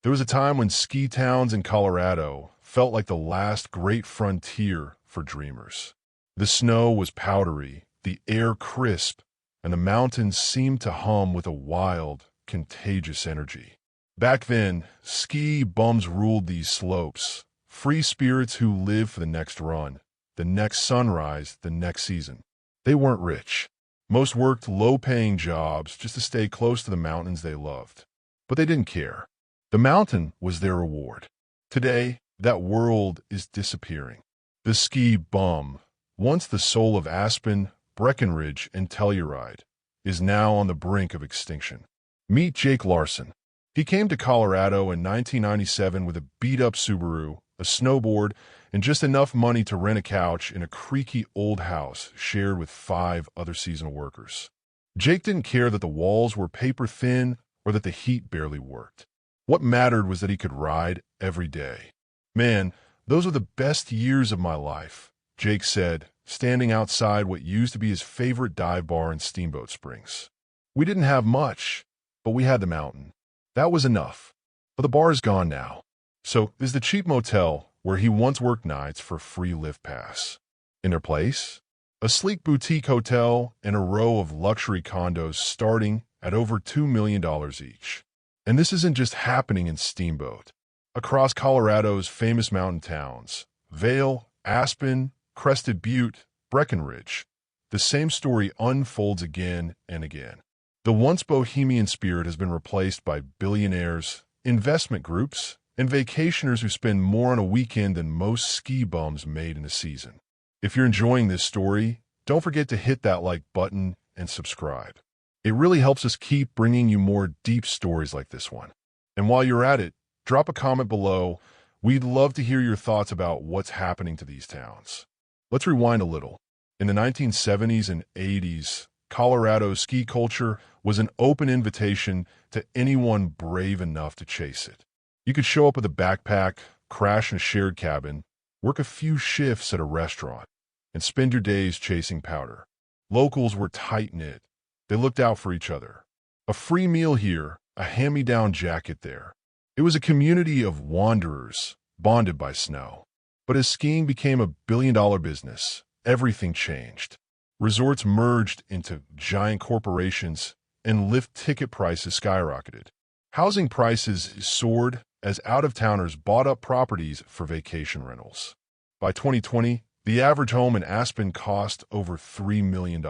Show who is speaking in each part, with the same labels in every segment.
Speaker 1: There was a time when ski towns in Colorado felt like the last great frontier for dreamers. The snow was powdery, the air crisp, and the mountains seemed to hum with a wild, contagious energy. Back then, ski bums ruled these slopes, free spirits who lived for the next run, the next sunrise, the next season. They weren't rich. Most worked low-paying jobs just to stay close to the mountains they loved. But they didn't care. The mountain was their reward. Today, that world is disappearing. The ski bum, once the soul of Aspen, Breckenridge, and Telluride, is now on the brink of extinction. Meet Jake Larson. He came to Colorado in 1997 with a beat-up Subaru, a snowboard, and just enough money to rent a couch in a creaky old house shared with 5 other seasonal workers. Jake didn't care that the walls were paper-thin or that the heat barely worked. What mattered was that he could ride every day. "Man, those are the best years of my life," Jake said, standing outside what used to be his favorite dive bar in Steamboat Springs. "We didn't have much, but we had the mountain. That was enough. But the bar is gone now." So is the cheap motel where he once worked nights for a free lift pass. In their place, a sleek boutique hotel and a row of luxury condos starting at over $2 million each. And this isn't just happening in Steamboat. Across Colorado's famous mountain towns, Vail, Aspen, Crested Butte, Breckenridge, the same story unfolds again and again. The once bohemian spirit has been replaced by billionaires, investment groups, and vacationers who spend more on a weekend than most ski bums made in a season. If you're enjoying this story, don't forget to hit that like button and subscribe. It really helps us keep bringing you more deep stories like this one. And while you're at it, drop a comment below. We'd love to hear your thoughts about what's happening to these towns. Let's rewind a little. In the 1970s and 80s, Colorado's ski culture was an open invitation to anyone brave enough to chase it. You could show up with a backpack, crash in a shared cabin, work a few shifts at a restaurant, and spend your days chasing powder. Locals were tight-knit. They looked out for each other. A free meal here, a hand-me-down jacket there. It was a community of wanderers, bonded by snow. But as skiing became a billion-dollar business, everything changed. Resorts merged into giant corporations, and lift ticket prices skyrocketed. Housing prices soared as out-of-towners bought up properties for vacation rentals. By 2020, the average home in Aspen cost over $3 million.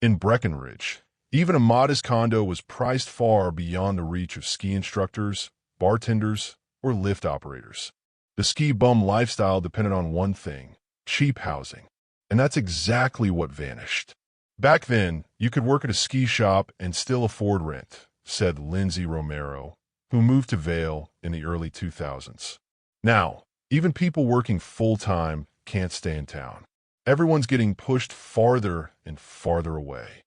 Speaker 1: In Breckenridge, even a modest condo was priced far beyond the reach of ski instructors, bartenders, or lift operators. The ski bum lifestyle depended on one thing: cheap housing. And that's exactly what vanished. Back then, you could work at a ski shop and still afford rent, said Lindsay Romero, who moved to Vail in the early 2000s. Now, even people working full-time can't stay in town. Everyone's getting pushed farther and farther away.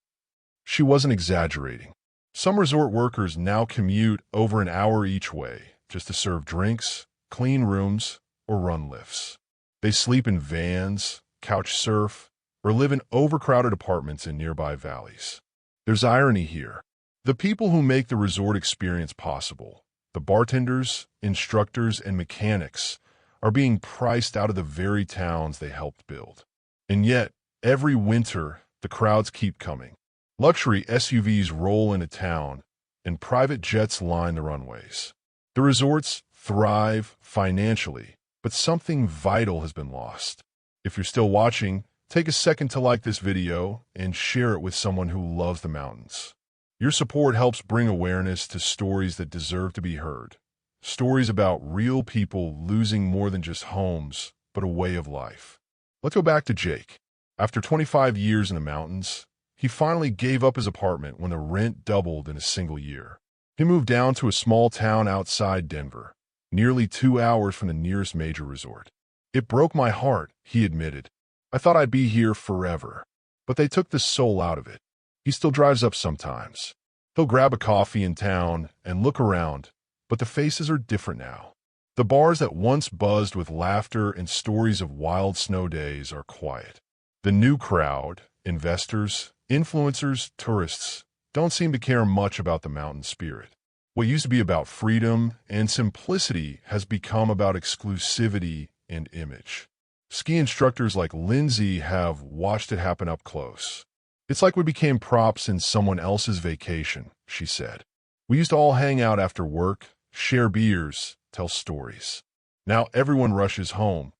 Speaker 1: She wasn't exaggerating. Some resort workers now commute over an hour each way just to serve drinks, clean rooms, or run lifts. They sleep in vans, couch surf, or live in overcrowded apartments in nearby valleys. There's irony here. The people who make the resort experience possible, the bartenders, instructors, and mechanics, are being priced out of the very towns they helped build. And yet, every winter, the crowds keep coming. Luxury SUVs roll into town, and private jets line the runways. The resorts thrive financially, but something vital has been lost. If you're still watching, take a second to like this video and share it with someone who loves the mountains. Your support helps bring awareness to stories that deserve to be heard. Stories about real people losing more than just homes, but a way of life. Let's go back to Jake. After 25 years in the mountains, he finally gave up his apartment when the rent doubled in a single year. He moved down to a small town outside Denver, nearly 2 hours from the nearest major resort. "It broke my heart," he admitted. "I thought I'd be here forever, but they took the soul out of it." He still drives up sometimes. He'll grab a coffee in town and look around, but the faces are different now. The bars that once buzzed with laughter and stories of wild snow days are quiet. The new crowd, investors, influencers, tourists, don't seem to care much about the mountain spirit. What used to be about freedom and simplicity has become about exclusivity and image. Ski instructors like Lindsay have watched it happen up close. It's like we became props in someone else's vacation, she said. We used to all hang out after work, share beers, tell stories. Now everyone rushes home,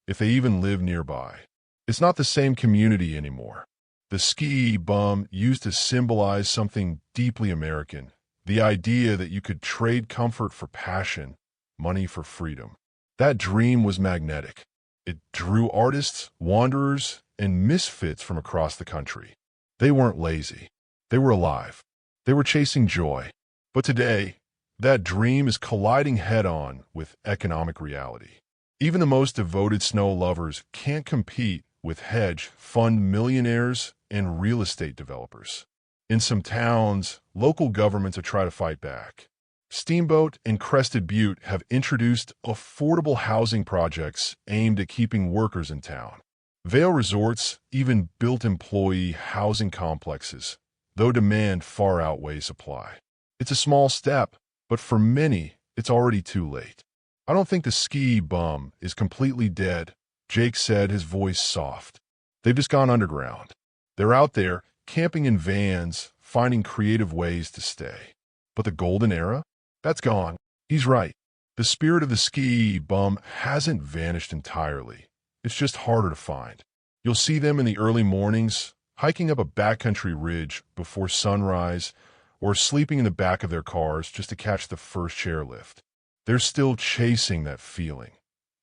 Speaker 1: if they even live nearby. It's not the same community anymore. The ski bum used to symbolize something deeply American, the idea that you could trade comfort for passion, money for freedom. That dream was magnetic. It drew artists, wanderers, and misfits from across the country. They weren't lazy. They were alive. They were chasing joy. But today, that dream is colliding head-on with economic reality. Even the most devoted snow lovers can't compete with hedge fund millionaires and real estate developers. In some towns, local governments are trying to fight back. Steamboat and Crested Butte have introduced affordable housing projects aimed at keeping workers in town. Vail Resorts even built employee housing complexes, though demand far outweighs supply. It's a small step, but for many, it's already too late. I don't think the ski bum is completely dead, Jake said, his voice soft. They've just gone underground. They're out there, camping in vans, finding creative ways to stay. But the golden era? That's gone. He's right. The spirit of the ski bum hasn't vanished entirely. It's just harder to find. You'll see them in the early mornings, hiking up a backcountry ridge before sunrise, or sleeping in the back of their cars just to catch the first chairlift. They're still chasing that feeling.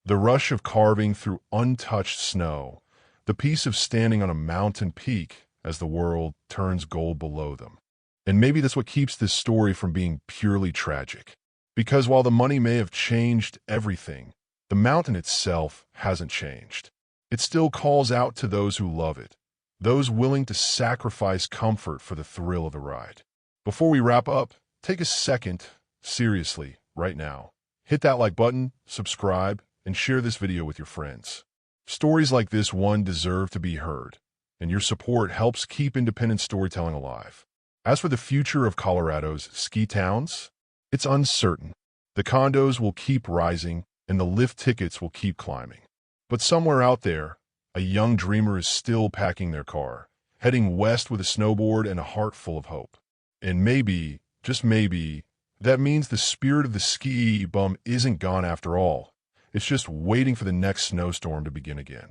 Speaker 1: The rush of carving through untouched snow, the peace of standing on a mountain peak as the world turns gold below them. And maybe that's what keeps this story from being purely tragic. Because while the money may have changed everything, the mountain itself hasn't changed. It still calls out to those who love it, those willing to sacrifice comfort for the thrill of the ride. Before we wrap up, take a second, seriously, right now. Hit that like button, subscribe, and share this video with your friends. Stories like this one deserve to be heard, and your support helps keep independent storytelling alive. As for the future of Colorado's ski towns, it's uncertain. The condos will keep rising, and the lift tickets will keep climbing. But somewhere out there, a young dreamer is still packing their car, heading west with a snowboard and a heart full of hope. And maybe, just maybe, that means the spirit of the ski bum isn't gone after all. It's just waiting for the next snowstorm to begin again.